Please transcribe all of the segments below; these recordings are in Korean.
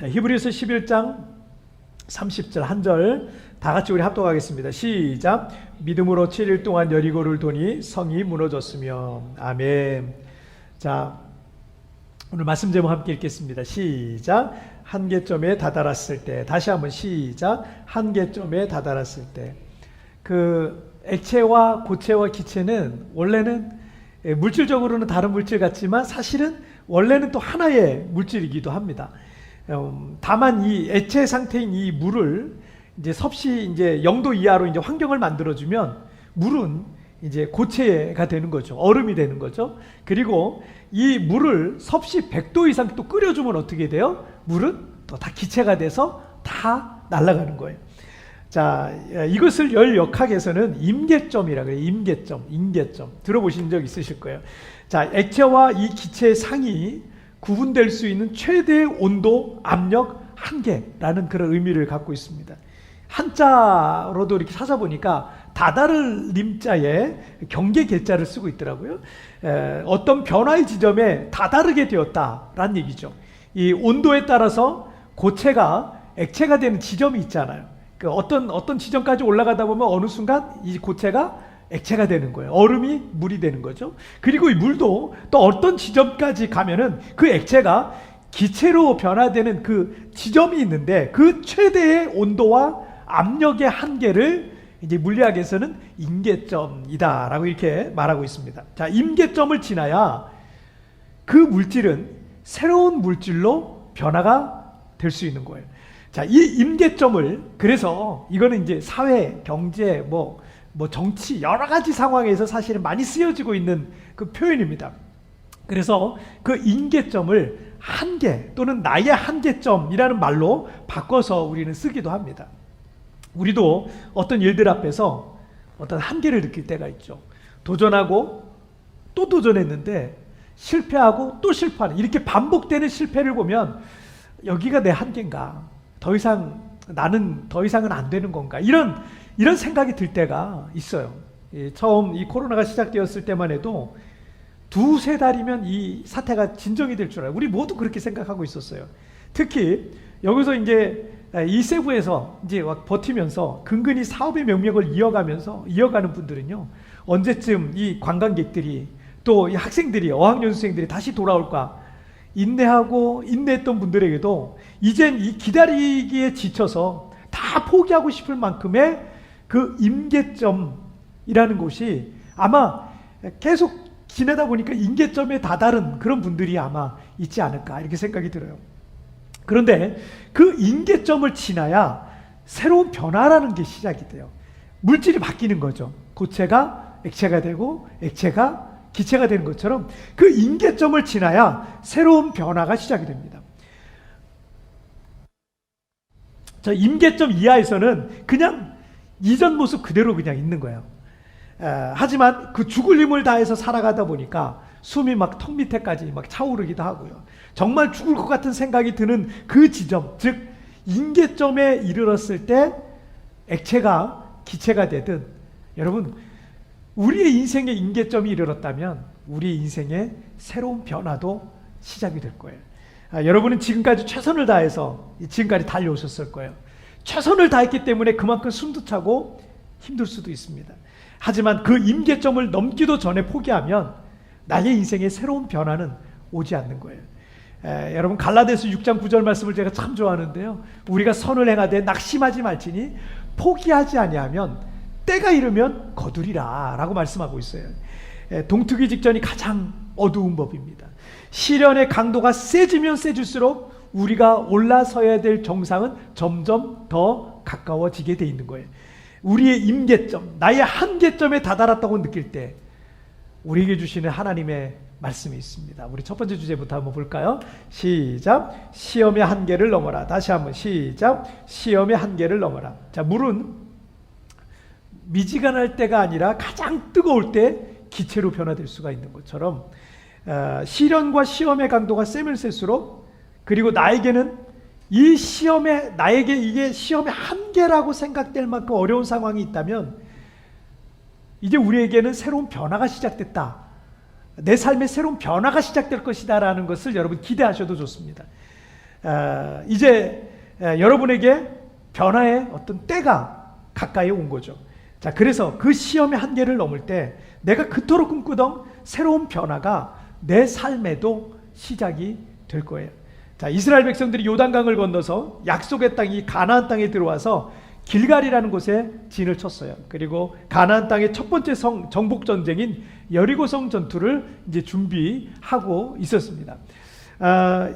자, 히브리서 11장 30절 한 절 다 같이 우리 합독하겠습니다. 시작. 믿음으로 7일 동안 여리고를 도니 성이 무너졌으며. 아멘. 자, 오늘 말씀 제목 함께 읽겠습니다. 시작. 한계점에 다다랐을 때. 다시 한번 시작. 한계점에 다다랐을 때. 그 액체와 고체와 기체는 원래는 물질적으로는 다른 물질 같지만 사실은 원래는 또 하나의 물질이기도 합니다. 다만 이 액체 상태인 이 물을 이제 섭씨 이제 0도 이하로 이제 환경을 만들어주면 물은 이제 고체가 되는 거죠. 얼음이 되는 거죠. 그리고 이 물을 섭씨 100도 이상 또 끓여주면 어떻게 돼요? 물은 또 다 기체가 돼서 다 날아가는 거예요. 자, 이것을 열역학에서는 임계점이라고 해요. 임계점. 들어보신 적 있으실 거예요. 자, 액체와 이 기체의 상이 구분될 수 있는 최대의 온도, 압력, 한계라는 그런 의미를 갖고 있습니다. 한자로도 이렇게 찾아보니까 다다를 님자에 경계 계자를 쓰고 있더라고요. 어떤 변화의 지점에 다다르게 되었다라는 얘기죠. 이 온도에 따라서 고체가 액체가 되는 지점이 있잖아요. 그 어떤 지점까지 올라가다 보면 어느 순간 이 고체가 액체가 되는 거예요. 얼음이 물이 되는 거죠. 그리고 이 물도 또 어떤 지점까지 가면은 그 액체가 기체로 변화되는 그 지점이 있는데 그 최대의 온도와 압력의 한계를 이제 물리학에서는 임계점이다라고 이렇게 말하고 있습니다. 자, 임계점을 지나야 그 물질은 새로운 물질로 변화가 될 수 있는 거예요. 자, 이 임계점을 그래서 이거는 이제 사회, 경제, 뭐 정치 여러 가지 상황에서 사실은 많이 쓰여지고 있는 그 표현입니다. 그래서 그 임계점을 한계 또는 나의 한계점이라는 말로 바꿔서 우리는 쓰기도 합니다. 우리도 어떤 일들 앞에서 어떤 한계를 느낄 때가 있죠. 도전하고 또 도전했는데 실패하고 또 실패하는 이렇게 반복되는 실패를 보면 여기가 내 한계인가? 나는 더 이상은 안 되는 건가? 이런 생각이 들 때가 있어요. 처음 이 코로나가 시작되었을 때만 해도 두세 달이면 이 사태가 진정이 될 줄 알아요. 우리 모두 그렇게 생각하고 있었어요. 특히 여기서 이제 이 세부에서 이제 버티면서 근근히 사업의 명맥을 이어가는 분들은요, 언제쯤 이 관광객들이 또 이 학생들이 어학연수생들이 다시 돌아올까 인내했던 분들에게도 이젠 이 기다리기에 지쳐서 다 포기하고 싶을 만큼의 그 임계점이라는 곳이 아마 계속 지내다 보니까 임계점에 다다른 그런 분들이 아마 있지 않을까 이렇게 생각이 들어요. 그런데 그 임계점을 지나야 새로운 변화라는 게 시작이 돼요. 물질이 바뀌는 거죠. 고체가 액체가 되고 액체가 기체가 되는 것처럼 그 임계점을 지나야 새로운 변화가 시작이 됩니다. 저 임계점 이하에서는 그냥 이전 모습 그대로 그냥 있는 거예요. 하지만 그 죽을 힘을 다해서 살아가다 보니까 숨이 막 턱 밑에까지 막 차오르기도 하고요. 정말 죽을 것 같은 생각이 드는 그 지점, 즉 임계점에 이르렀을 때 액체가 기체가 되든 여러분 우리의 인생의 임계점이 이르렀다면 우리의 인생의 새로운 변화도 시작이 될 거예요. 여러분은 지금까지 최선을 다해서 지금까지 달려오셨을 거예요. 최선을 다했기 때문에 그만큼 숨도 차고 힘들 수도 있습니다. 하지만 그 임계점을 넘기도 전에 포기하면 나의 인생의 새로운 변화는 오지 않는 거예요. 여러분 갈라디아서 6장 9절 말씀을 제가 참 좋아하는데요. 우리가 선을 행하되 낙심하지 말지니 포기하지 아니하면 때가 이르면 거두리라 라고 말씀하고 있어요. 동트기 직전이 가장 어두운 법입니다. 시련의 강도가 세지면 세질수록 우리가 올라서야 될 정상은 점점 더 가까워지게 돼 있는 거예요. 우리의 임계점, 나의 한계점에 다다랐다고 느낄 때 우리에게 주시는 하나님의 말씀이 있습니다. 우리 첫 번째 주제부터 한번 볼까요? 시작. 시험의 한계를 넘어라. 다시 한번 시작. 시험의 한계를 넘어라. 자, 물은 미지근할 때가 아니라 가장 뜨거울 때 기체로 변화될 수가 있는 것처럼 시련과 시험의 강도가 세면 셀수록 그리고 나에게는 나에게 이게 시험의 한계라고 생각될 만큼 어려운 상황이 있다면 이제 우리에게는 새로운 변화가 시작됐다. 내 삶에 새로운 변화가 시작될 것이다 라는 것을 여러분 기대하셔도 좋습니다. 이제 여러분에게 변화의 어떤 때가 가까이 온 거죠. 자, 그래서 그 시험의 한계를 넘을 때 내가 그토록 꿈꾸던 새로운 변화가 내 삶에도 시작이 될 거예요. 자, 이스라엘 백성들이 요단강을 건너서 약속의 땅, 이 가나안 땅에 들어와서 길갈이라는 곳에 진을 쳤어요. 그리고 가나안 땅의 첫 번째 정복 전쟁인 여리고성 전투를 이제 준비하고 있었습니다.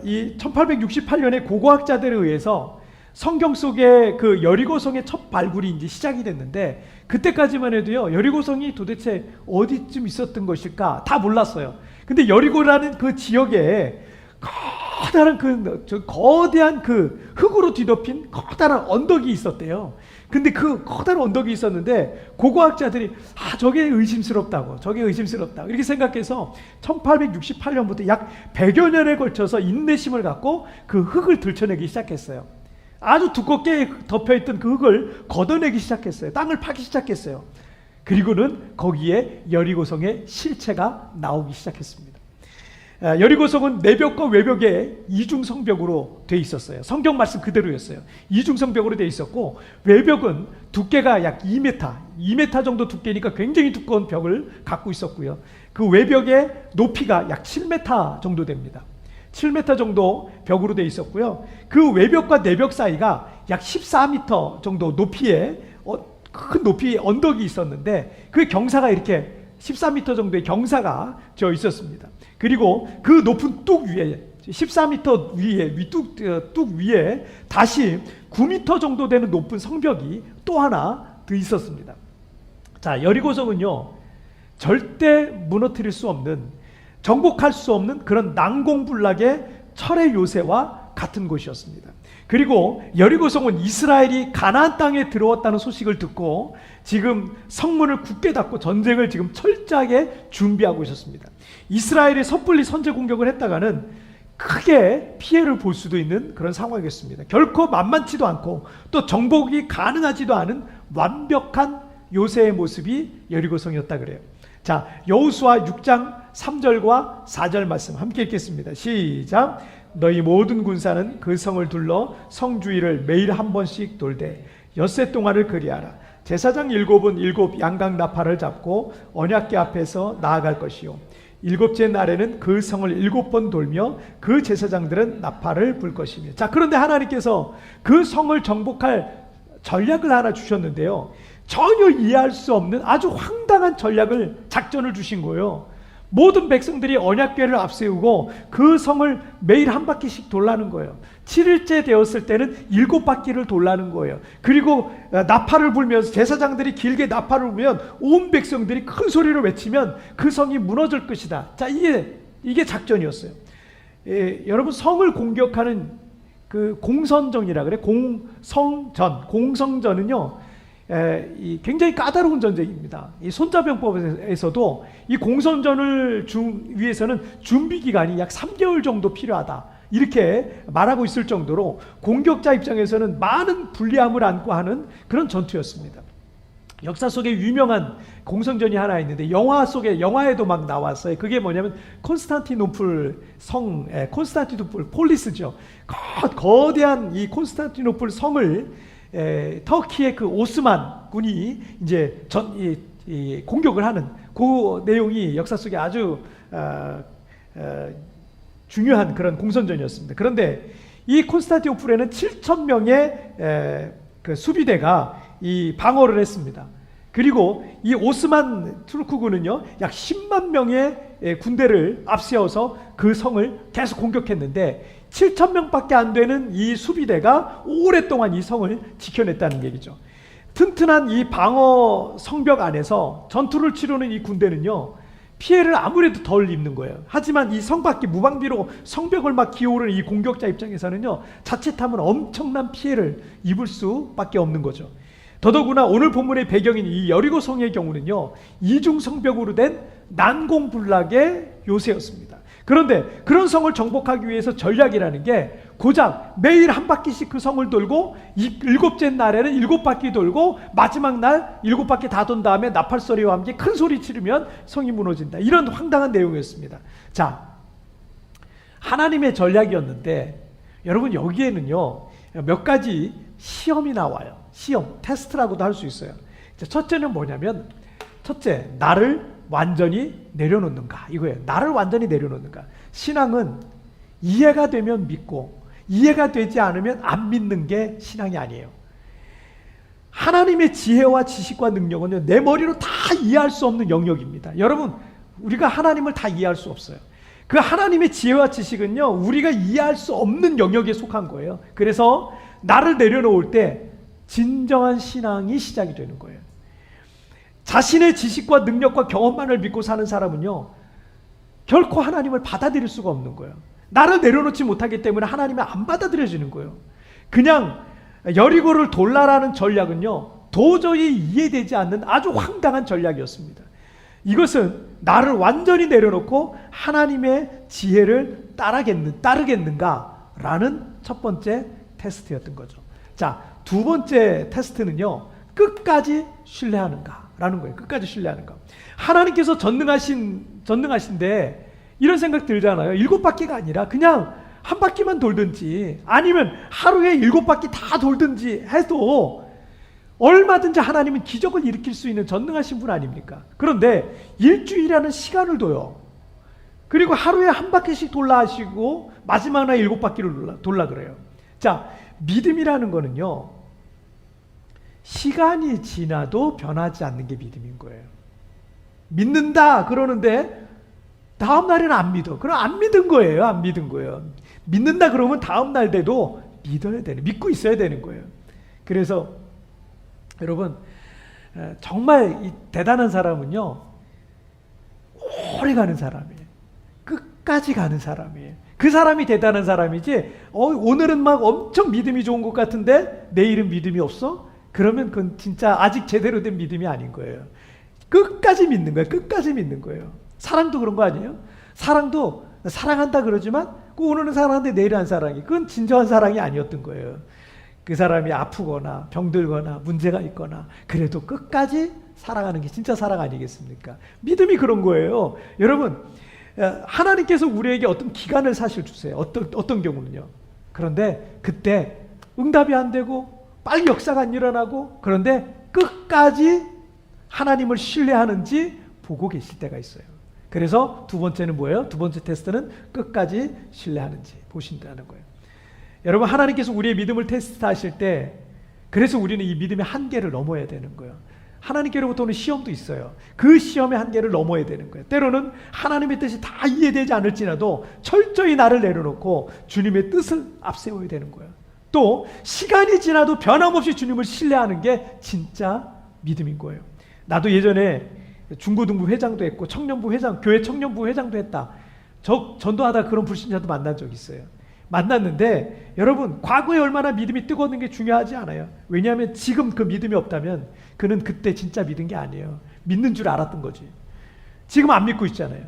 이 1868년에 고고학자들에 의해서 성경 속에 그 여리고성의 첫 발굴이 이제 시작이 됐는데, 그때까지만 해도요, 여리고성이 도대체 어디쯤 있었던 것일까 다 몰랐어요. 근데 여리고라는 그 지역에 거대한 그 흙으로 뒤덮인 커다란 언덕이 있었대요. 근데 그 커다란 언덕이 있었는데 고고학자들이 저게 의심스럽다고 이렇게 생각해서 1868년부터 약 100여 년에 걸쳐서 인내심을 갖고 그 흙을 들춰내기 시작했어요. 아주 두껍게 덮여있던 그 흙을 걷어내기 시작했어요. 땅을 파기 시작했어요. 그리고는 거기에 여리고성의 실체가 나오기 시작했습니다. 여리고성은 내벽과 외벽에 이중성벽으로 되어 있었어요. 성경 말씀 그대로였어요. 이중성벽으로 되어 있었고, 외벽은 두께가 약 2m 정도 두께니까 굉장히 두꺼운 벽을 갖고 있었고요. 그 외벽의 높이가 약 7m 정도 됩니다. 7m 정도 벽으로 되어 있었고요. 그 외벽과 내벽 사이가 약 14m 정도 높이의 큰 높이의 언덕이 있었는데, 그 경사가 이렇게 14m 정도의 경사가 져 있었습니다. 그리고 그 높은 뚝 위에 14m 뚝 위에 다시 9m 정도 되는 높은 성벽이 또 하나 더 있었습니다. 자, 여리고성은요, 절대 무너뜨릴 수 없는, 정복할 수 없는 그런 난공불락의 철의 요새와 같은 곳이었습니다. 그리고 여리고성은 이스라엘이 가나안 땅에 들어왔다는 소식을 듣고 지금 성문을 굳게 닫고 전쟁을 지금 철저하게 준비하고 있었습니다. 이스라엘이 섣불리 선제 공격을 했다가는 크게 피해를 볼 수도 있는 그런 상황이었습니다. 결코 만만치도 않고 또 정복이 가능하지도 않은 완벽한 요새의 모습이 여리고성이었다 그래요. 자, 여호수아 6장 3절과 4절 말씀 함께 읽겠습니다. 시작. 너희 모든 군사는 그 성을 둘러 성 주위를 매일 한 번씩 돌되 엿새 동안을 그리하라. 제사장 7은 7 양각 나팔을 잡고 언약궤 앞에서 나아갈 것이요, 7째 날에는 그 성을 7번 돌며 그 제사장들은 나팔을 불 것이며. 자, 그런데 하나님께서 그 성을 정복할 전략을 하나 주셨는데요, 전혀 이해할 수 없는 아주 황당한 작전을 주신 거예요. 모든 백성들이 언약궤를 앞세우고 그 성을 매일 한 바퀴씩 돌라는 거예요. 7일째 되었을 때는 7바퀴를 돌라는 거예요. 그리고 나팔을 불면서, 제사장들이 길게 나팔을 불면 온 백성들이 큰 소리로 외치면 그 성이 무너질 것이다. 자, 이게 작전이었어요. 여러분, 성을 공격하는 그 공선전이라 그래. 공성전은요, 굉장히 까다로운 전쟁입니다. 이 손자병법에서도 이 공선전을 위해서는 준비 기간이 약 3개월 정도 필요하다, 이렇게 말하고 있을 정도로 공격자 입장에서는 많은 불리함을 안고 하는 그런 전투였습니다. 역사 속에 유명한 공성전이 하나 있는데, 영화에도 막 나왔어요. 그게 뭐냐면 콘스탄티노플 콘스탄티노플 폴리스죠. 거대한 이 콘스탄티노플 성을 터키의 그 오스만 군이 이제 공격을 하는 그 내용이 역사 속에 아주 중요한 그런 공선전이었습니다. 그런데 이 콘스탄티노플에는 7,000명의 그 수비대가 이 방어를 했습니다. 그리고 이 오스만 투르크군은요, 약 10만 명의 군대를 앞세워서 그 성을 계속 공격했는데 7,000명밖에 안 되는 이 수비대가 오랫동안 이 성을 지켜냈다는 얘기죠. 튼튼한 이 방어 성벽 안에서 전투를 치르는 이 군대는요, 피해를 아무래도 덜 입는 거예요. 하지만 이 성 밖에 무방비로 성벽을 막 기어오르는 이 공격자 입장에서는요, 자칫하면 엄청난 피해를 입을 수밖에 없는 거죠. 더더구나 오늘 본문의 배경인 이 여리고성의 경우는요, 이중 성벽으로 된 난공불락의 요새였습니다. 그런데 그런 성을 정복하기 위해서 전략이라는 게 고작 매일 한 바퀴씩 그 성을 돌고 7째 날에는 7바퀴 돌고 마지막 날 7바퀴 다 돈 다음에 나팔 소리와 함께 큰 소리 치르면 성이 무너진다, 이런 황당한 내용이었습니다. 자, 하나님의 전략이었는데 여러분 여기에는요 몇 가지 시험이 나와요. 시험, 테스트라고도 할 수 있어요. 첫째는 뭐냐면 첫째, 나를 완전히 내려놓는가 이거예요. 나를 완전히 내려놓는가. 신앙은 이해가 되면 믿고 이해가 되지 않으면 안 믿는 게 신앙이 아니에요. 하나님의 지혜와 지식과 능력은요 내 머리로 다 이해할 수 없는 영역입니다. 여러분 우리가 하나님을 다 이해할 수 없어요. 그 하나님의 지혜와 지식은요 우리가 이해할 수 없는 영역에 속한 거예요. 그래서 나를 내려놓을 때 진정한 신앙이 시작이 되는 거예요. 자신의 지식과 능력과 경험만을 믿고 사는 사람은요 결코 하나님을 받아들일 수가 없는 거예요. 나를 내려놓지 못하기 때문에 하나님을 안 받아들여지는 거예요. 그냥 여리고를 돌라라는 전략은요 도저히 이해되지 않는 아주 황당한 전략이었습니다. 이것은 나를 완전히 내려놓고 하나님의 지혜를 따르겠는가 라는 첫 번째 테스트였던 거죠. 자, 두 번째 테스트는요 끝까지 신뢰하는가 라는 거예요. 끝까지 신뢰하는가. 하나님께서 전능하신데 이런 생각 들잖아요. 7바퀴가 아니라 그냥 한 바퀴만 돌든지 아니면 하루에 7바퀴 다 돌든지 해도 얼마든지 하나님은 기적을 일으킬 수 있는 전능하신 분 아닙니까? 그런데 일주일이라는 시간을 둬요. 그리고 하루에 한 바퀴씩 돌라 하시고 마지막 날 7바퀴를 돌라 그래요. 자, 믿음이라는 거는요 시간이 지나도 변하지 않는 게 믿음인 거예요. 믿는다 그러는데 다음 날에는 안 믿어. 그럼 안 믿은 거예요. 안 믿은 거예요. 믿는다 그러면 다음 날 돼도 믿고 있어야 되는 거예요. 그래서 여러분 정말 이 대단한 사람은요 오래 가는 사람이에요. 끝까지 가는 사람이에요. 그 사람이 대단한 사람이지 오늘은 막 엄청 믿음이 좋은 것 같은데 내일은 믿음이 없어? 그러면 그건 진짜 아직 제대로 된 믿음이 아닌 거예요. 끝까지 믿는 거예요. 끝까지 믿는 거예요. 사랑도 그런 거 아니에요? 사랑도 사랑한다 그러지만 오늘은 사랑하는데 내일은 안 사랑해. 그건 진정한 사랑이 아니었던 거예요. 그 사람이 아프거나 병들거나 문제가 있거나 그래도 끝까지 사랑하는 게 진짜 사랑 아니겠습니까? 믿음이 그런 거예요. 여러분 하나님께서 우리에게 어떤 기간을 사실 주세요. 어떤 경우는요. 그런데 그때 응답이 안 되고 빨리 역사가 안 일어나고 그런데 끝까지 하나님을 신뢰하는지 보고 계실 때가 있어요. 그래서 두 번째는 뭐예요? 두 번째 테스트는 끝까지 신뢰하는지 보신다는 거예요. 여러분 하나님께서 우리의 믿음을 테스트하실 때 그래서 우리는 이 믿음의 한계를 넘어야 되는 거예요. 하나님께로부터 오는 시험도 있어요. 그 시험의 한계를 넘어야 되는 거예요. 때로는 하나님의 뜻이 다 이해되지 않을지라도 철저히 나를 내려놓고 주님의 뜻을 앞세워야 되는 거예요. 또 시간이 지나도 변함없이 주님을 신뢰하는 게 진짜 믿음인 거예요. 나도 예전에 중고등부 회장도 했고 청년부 회장, 교회 청년부 회장도 했다. 전도하다 그런 불신자도 만난 적이 있어요. 만났는데 여러분 과거에 얼마나 믿음이 뜨거웠는 게 중요하지 않아요. 왜냐하면 지금 그 믿음이 없다면 그는 그때 진짜 믿은 게 아니에요. 믿는 줄 알았던 거지. 지금 안 믿고 있잖아요.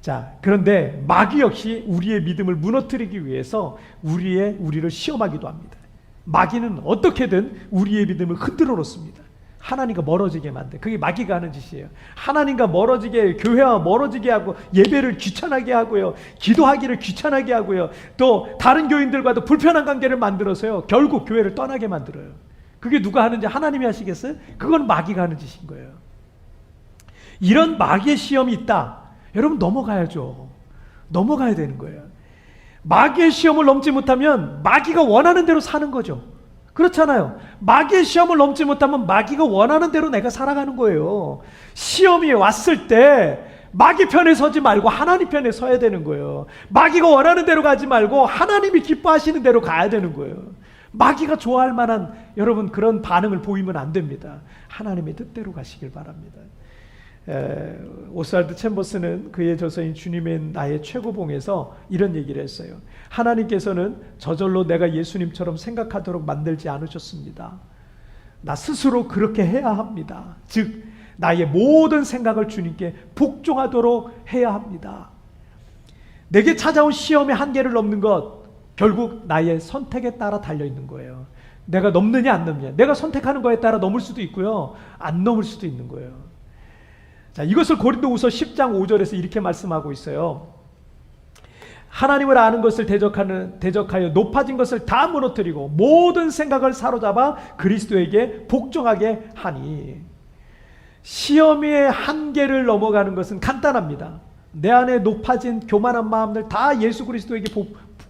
자, 그런데 마귀 역시 우리의 믿음을 무너뜨리기 위해서 우리를 시험하기도 합니다. 마귀는 어떻게든 우리의 믿음을 흔들어 놓습니다. 하나님과 멀어지게 만든 그게 마귀가 하는 짓이에요. 하나님과 멀어지게 교회와 멀어지게 하고 예배를 귀찮게 하고요. 기도하기를 귀찮게 하고요. 또 다른 교인들과도 불편한 관계를 만들어서요. 결국 교회를 떠나게 만들어요. 그게 누가 하는지 하나님이 하시겠어요? 그건 마귀가 하는 짓인 거예요. 이런 마귀의 시험이 있다. 여러분 넘어가야죠. 넘어가야 되는 거예요. 마귀의 시험을 넘지 못하면 마귀가 원하는 대로 사는 거죠. 그렇잖아요. 마귀의 시험을 넘지 못하면 마귀가 원하는 대로 내가 살아가는 거예요. 시험이 왔을 때 마귀 편에 서지 말고 하나님 편에 서야 되는 거예요. 마귀가 원하는 대로 가지 말고 하나님이 기뻐하시는 대로 가야 되는 거예요. 마귀가 좋아할 만한 여러분 그런 반응을 보이면 안 됩니다. 하나님의 뜻대로 가시길 바랍니다. 오스왈드 챔버스는 그의 저서인 주님의 나의 최고봉에서 이런 얘기를 했어요. 하나님께서는 저절로 내가 예수님처럼 생각하도록 만들지 않으셨습니다. 나 스스로 그렇게 해야 합니다. 즉 나의 모든 생각을 주님께 복종하도록 해야 합니다. 내게 찾아온 시험의 한계를 넘는 것 결국 나의 선택에 따라 달려있는 거예요. 내가 넘느냐 안 넘느냐. 내가 선택하는 거에 따라 넘을 수도 있고요. 안 넘을 수도 있는 거예요. 자, 이것을 고린도후서 10장 5절에서 이렇게 말씀하고 있어요. 하나님을 아는 것을 대적하여 높아진 것을 다 무너뜨리고 모든 생각을 사로잡아 그리스도에게 복종하게 하니. 시험의 한계를 넘어가는 것은 간단합니다. 내 안에 높아진 교만한 마음들 다 예수 그리스도에게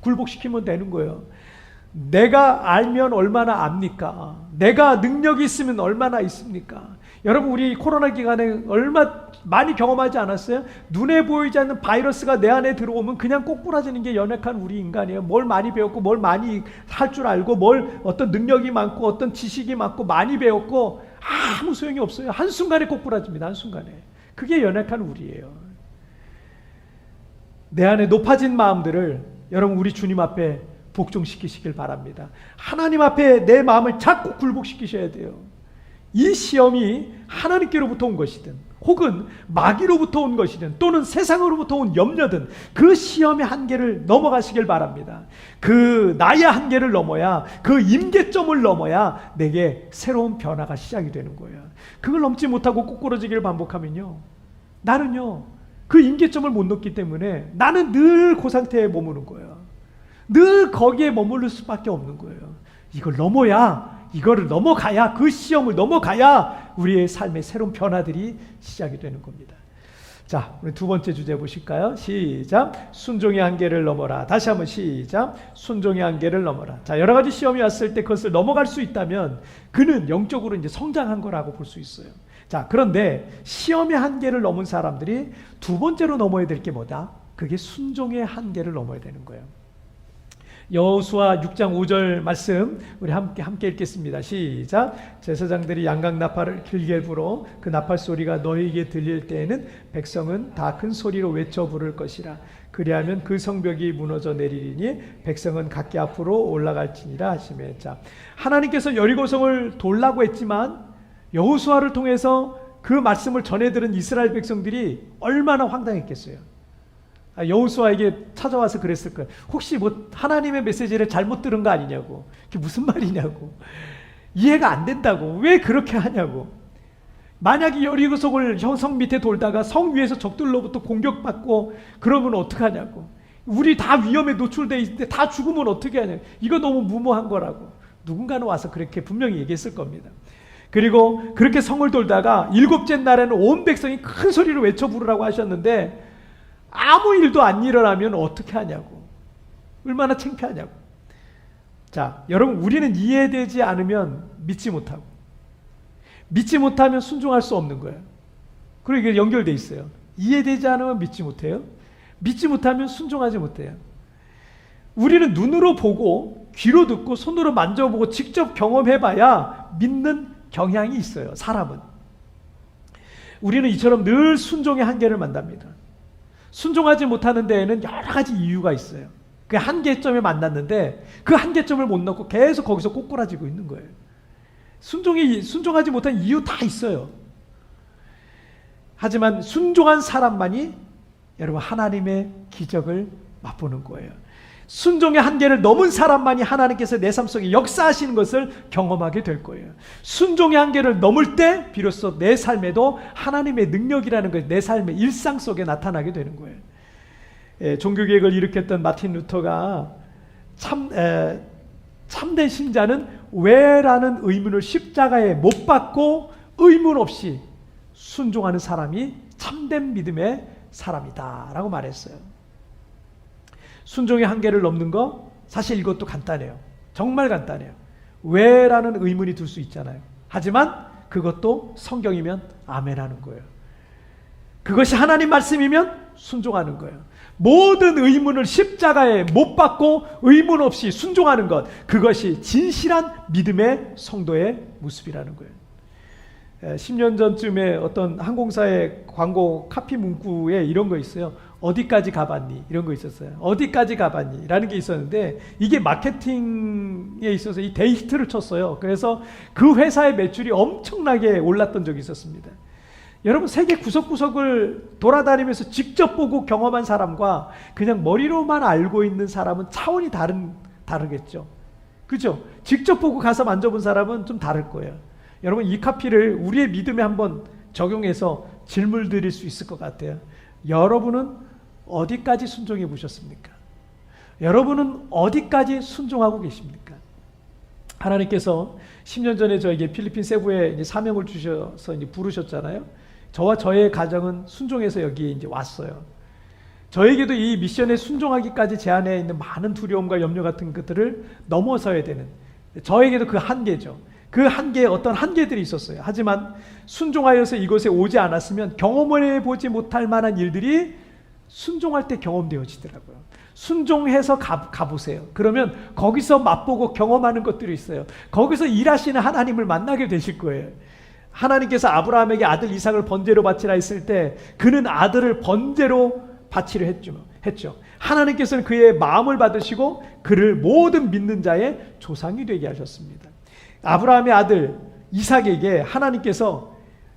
굴복시키면 되는 거예요. 내가 알면 얼마나 압니까? 내가 능력이 있으면 얼마나 있습니까? 여러분, 우리 코로나 기간에 얼마 많이 경험하지 않았어요? 눈에 보이지 않는 바이러스가 내 안에 들어오면 그냥 꼬꾸라지는 게 연약한 우리 인간이에요. 뭘 많이 배웠고 뭘 많이 할 줄 알고 뭘 어떤 능력이 많고 어떤 지식이 많고 많이 배웠고 아무 소용이 없어요. 한순간에 꼬꾸라집니다. 한순간에. 그게 연약한 우리예요. 내 안에 높아진 마음들을 여러분 우리 주님 앞에 복종시키시길 바랍니다. 하나님 앞에 내 마음을 자꾸 굴복시키셔야 돼요. 이 시험이 하나님께로부터 온 것이든 혹은 마귀로부터 온 것이든 또는 세상으로부터 온 염려든 그 시험의 한계를 넘어가시길 바랍니다. 그 나의 한계를 넘어야, 그 임계점을 넘어야 내게 새로운 변화가 시작이 되는 거예요. 그걸 넘지 못하고 꼬꾸러지기를 반복하면요, 나는요 그 임계점을 못 넘기 때문에 나는 늘 그 상태에 머무는 거예요. 늘 거기에 머무를 수밖에 없는 거예요. 이걸 넘어야, 이거를 넘어가야, 그 시험을 넘어가야 우리의 삶의 새로운 변화들이 시작이 되는 겁니다. 자, 우리 두 번째 주제 보실까요? 시작. 순종의 한계를 넘어라. 다시 한번 시작. 순종의 한계를 넘어라. 자, 여러 가지 시험이 왔을 때 그것을 넘어갈 수 있다면 그는 영적으로 이제 성장한 거라고 볼 수 있어요. 자, 그런데 시험의 한계를 넘은 사람들이 두 번째로 넘어야 될 게 뭐다? 그게 순종의 한계를 넘어야 되는 거예요. 여호수아 6장 5절 말씀 우리 함께 읽겠습니다. 시작. 제사장들이 양각 나팔을 길게 불어 그 나팔 소리가 너희에게 들릴 때에는 백성은 다 큰 소리로 외쳐 부를 것이라. 그리하면 그 성벽이 무너져 내리리니 백성은 각기 앞으로 올라갈지니라 하시매. 자, 하나님께서 여리고성을 돌라고 했지만 여호수아를 통해서 그 말씀을 전해 들은 이스라엘 백성들이 얼마나 황당했겠어요. 여호수아에게 찾아와서 그랬을 거예요. 혹시 뭐 하나님의 메시지를 잘못 들은 거 아니냐고. 그게 무슨 말이냐고. 이해가 안 된다고. 왜 그렇게 하냐고. 만약에 여리고성을 성 밑에 돌다가 성 위에서 적들로부터 공격받고 그러면 어떡하냐고. 우리 다 위험에 노출돼 있는데 다 죽으면 어떻게 하냐고. 이거 너무 무모한 거라고. 누군가는 와서 그렇게 분명히 얘기했을 겁니다. 그리고 그렇게 성을 돌다가 일곱째 날에는 온 백성이 큰 소리로 외쳐 부르라고 하셨는데 아무 일도 안 일어나면 어떻게 하냐고. 얼마나 창피하냐고. 자, 여러분, 우리는 이해되지 않으면 믿지 못하고, 믿지 못하면 순종할 수 없는 거예요. 그리고 이게 연결돼 있어요. 이해되지 않으면 믿지 못해요. 믿지 못하면 순종하지 못해요. 우리는 눈으로 보고 귀로 듣고 손으로 만져보고 직접 경험해봐야 믿는 경향이 있어요. 사람은. 우리는 이처럼 늘 순종의 한계를 만납니다. 순종하지 못하는 데에는 여러 가지 이유가 있어요. 그 한계점에 만났는데 그 한계점을 못 넘고 계속 거기서 꼬꾸라지고 있는 거예요. 순종하지 못한 이유 다 있어요. 하지만 순종한 사람만이 여러분 하나님의 기적을 맛보는 거예요. 순종의 한계를 넘은 사람만이 하나님께서 내 삶 속에 역사하시는 것을 경험하게 될 거예요. 순종의 한계를 넘을 때 비로소 내 삶에도 하나님의 능력이라는 것이 내 삶의 일상 속에 나타나게 되는 거예요. 종교개혁을 일으켰던 마틴 루터가 참된 신자는 왜라는 의문을 십자가에 못 박고 의문 없이 순종하는 사람이 참된 믿음의 사람이다 라고 말했어요. 순종의 한계를 넘는 거 사실 이것도 간단해요. 정말 간단해요. 왜라는 의문이 들 수 있잖아요. 하지만 그것도 성경이면 아멘 하는 거예요. 그것이 하나님 말씀이면 순종하는 거예요. 모든 의문을 십자가에 못 박고 의문 없이 순종하는 것, 그것이 진실한 믿음의 성도의 모습이라는 거예요. 10년 전쯤에 어떤 항공사의 광고 카피 문구에 이런 거 있어요. 어디까지 가봤니? 이런 거 있었어요. 어디까지 가봤니? 라는 게 있었는데 이게 마케팅에 있어서 이 데이트를 쳤어요. 그래서 그 회사의 매출이 엄청나게 올랐던 적이 있었습니다. 여러분, 세계 구석구석을 돌아다니면서 직접 보고 경험한 사람과 그냥 머리로만 알고 있는 사람은 차원이 다르겠죠. 그죠? 직접 보고 가서 만져본 사람은 좀 다를 거예요. 여러분, 이 카피를 우리의 믿음에 한번 적용해서 질문 드릴 수 있을 것 같아요. 여러분은 어디까지 순종해 보셨습니까? 여러분은 어디까지 순종하고 계십니까? 하나님께서 10년 전에 저에게 필리핀 세부에 이제 사명을 주셔서 이제 부르셨잖아요. 저와 저의 가정은 순종해서 여기 이제 왔어요. 저에게도 이 미션에 순종하기까지 제 안에 있는 많은 두려움과 염려 같은 것들을 넘어서야 되는, 저에게도 그 한계죠. 그 한계에 어떤 한계들이 있었어요. 하지만 순종하여서 이곳에 오지 않았으면 경험해 보지 못할 만한 일들이 순종할 때 경험되어지더라고요. 순종해서 가보세요. 그러면 거기서 맛보고 경험하는 것들이 있어요. 거기서 일하시는 하나님을 만나게 되실 거예요. 하나님께서 아브라함에게 아들 이삭을 번제로 바치라 했을 때 그는 아들을 번제로 바치려 했죠. 하나님께서는 그의 마음을 받으시고 그를 모든 믿는 자의 조상이 되게 하셨습니다. 아브라함의 아들 이삭에게 하나님께서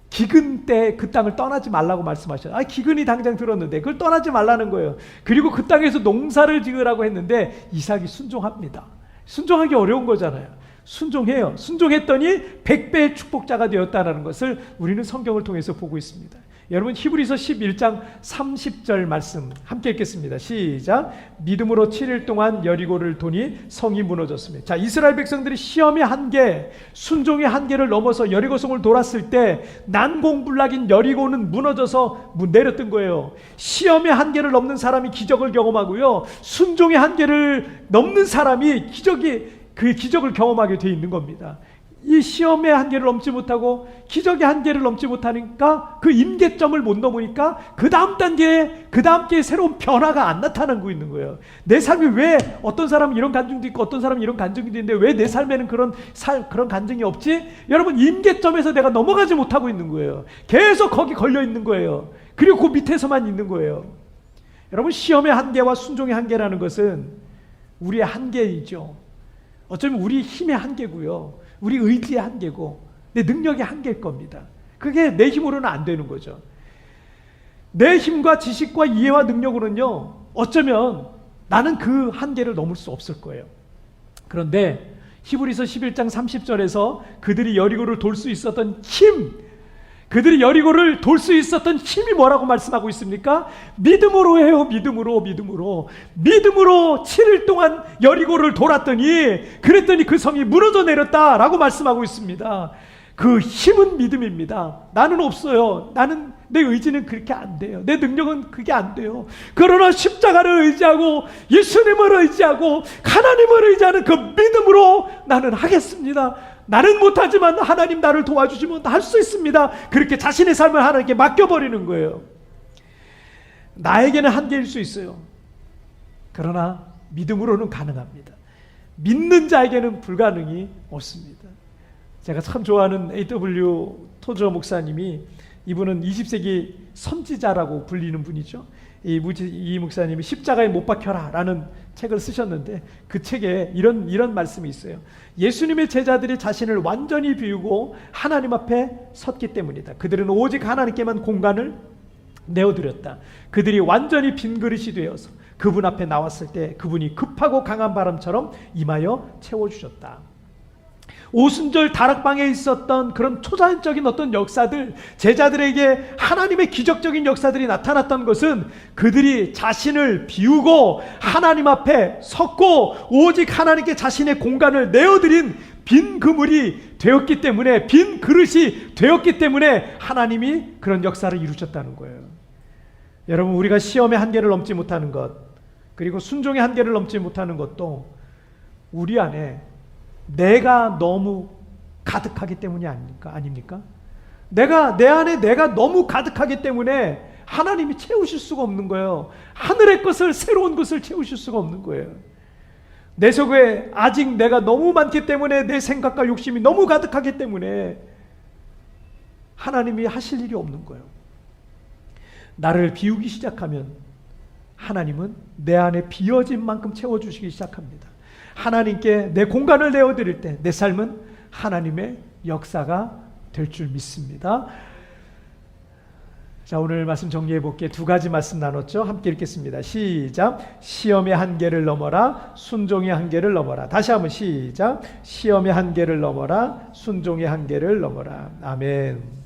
기근 때 그 땅을 떠나지 말라고 말씀하셨어요. 기근이 당장 들었는데 그걸 떠나지 말라는 거예요. 그리고 그 땅에서 농사를 지으라고 했는데 이삭이 순종합니다. 순종하기 어려운 거잖아요. 순종해요. 순종했더니 100배의 축복자가 되었다는 것을 우리는 성경을 통해서 보고 있습니다. 여러분 히브리서 11장 30절 말씀 함께 읽겠습니다. 시작. 믿음으로 7일 동안 여리고를 도니 성이 무너졌습니다. 자, 이스라엘 백성들이 시험의 한계, 순종의 한계를 넘어서 여리고성을 돌았을 때 난공불락인 여리고는 무너져서 내렸던 거예요. 시험의 한계를 넘는 사람이 기적을 경험하고요, 순종의 한계를 넘는 사람이 그 기적을 경험하게 돼 있는 겁니다. 이 시험의 한계를 넘지 못하고 기적의 한계를 넘지 못하니까 그 임계점을 못 넘으니까 그 다음 기회에 새로운 변화가 안 나타나고 있는 거예요. 내 삶이 왜 어떤 사람은 이런 간증도 있고 어떤 사람은 이런 간증도 있는데 왜 내 삶에는 그런 간증이 없지? 여러분 임계점에서 내가 넘어가지 못하고 있는 거예요. 계속 거기 걸려 있는 거예요. 그리고 그 밑에서만 있는 거예요. 여러분 시험의 한계와 순종의 한계라는 것은 우리의 한계이죠. 어쩌면 우리 힘의 한계고요, 우리 의지의 한계고 내 능력의 한계일 겁니다. 그게 내 힘으로는 안 되는 거죠. 내 힘과 지식과 이해와 능력으로는요, 어쩌면 나는 그 한계를 넘을 수 없을 거예요. 그런데 히브리서 11장 30절에서 그들이 여리고를 돌 수 있었던 그들이 여리고를 돌 수 있었던 힘이 뭐라고 말씀하고 있습니까? 믿음으로 해요. 믿음으로 7일 동안 여리고를 돌았더니 그랬더니 그 성이 무너져 내렸다라고 말씀하고 있습니다. 그 힘은 믿음입니다. 나는 없어요. 내 의지는 그렇게 안 돼요. 내 능력은 그게 안 돼요. 그러나 십자가를 의지하고 예수님을 의지하고 하나님을 의지하는 그 믿음으로 나는 하겠습니다. 나는 못하지만 하나님 나를 도와주시면 할 수 있습니다. 그렇게 자신의 삶을 하나님께 맡겨버리는 거예요. 나에게는 한계일 수 있어요. 그러나 믿음으로는 가능합니다. 믿는 자에게는 불가능이 없습니다. 제가 참 좋아하는 A.W. 토저 목사님이, 이분은 20세기 선지자라고 불리는 분이죠. 이 목사님이 십자가에 못 박혀라 라는 책을 쓰셨는데 그 책에 이런 말씀이 있어요. 예수님의 제자들이 자신을 완전히 비우고 하나님 앞에 섰기 때문이다. 그들은 오직 하나님께만 공간을 내어드렸다. 그들이 완전히 빈 그릇이 되어서 그분 앞에 나왔을 때 그분이 급하고 강한 바람처럼 임하여 채워주셨다. 오순절 다락방에 있었던 그런 초자연적인 어떤 역사들, 제자들에게 하나님의 기적적인 역사들이 나타났던 것은 그들이 자신을 비우고 하나님 앞에 섰고 오직 하나님께 자신의 공간을 내어드린 빈 그물이 되었기 때문에, 빈 그릇이 되었기 때문에 하나님이 그런 역사를 이루셨다는 거예요. 여러분, 우리가 시험의 한계를 넘지 못하는 것, 그리고 순종의 한계를 넘지 못하는 것도 우리 안에 내가 너무 가득하기 때문이 아닙니까? 내 안에 내가 너무 가득하기 때문에 하나님이 채우실 수가 없는 거예요. 하늘의 것을, 새로운 것을 채우실 수가 없는 거예요. 내 속에 아직 내가 너무 많기 때문에, 내 생각과 욕심이 너무 가득하기 때문에 하나님이 하실 일이 없는 거예요. 나를 비우기 시작하면 하나님은 내 안에 비어진 만큼 채워주시기 시작합니다. 하나님께 내 공간을 내어드릴 때 내 삶은 하나님의 역사가 될 줄 믿습니다. 자, 오늘 말씀 정리해 볼게요. 두 가지 말씀 나눴죠. 함께 읽겠습니다. 시작. 시험의 한계를 넘어라, 순종의 한계를 넘어라. 다시 한번 시작. 시험의 한계를 넘어라, 순종의 한계를 넘어라. 아멘.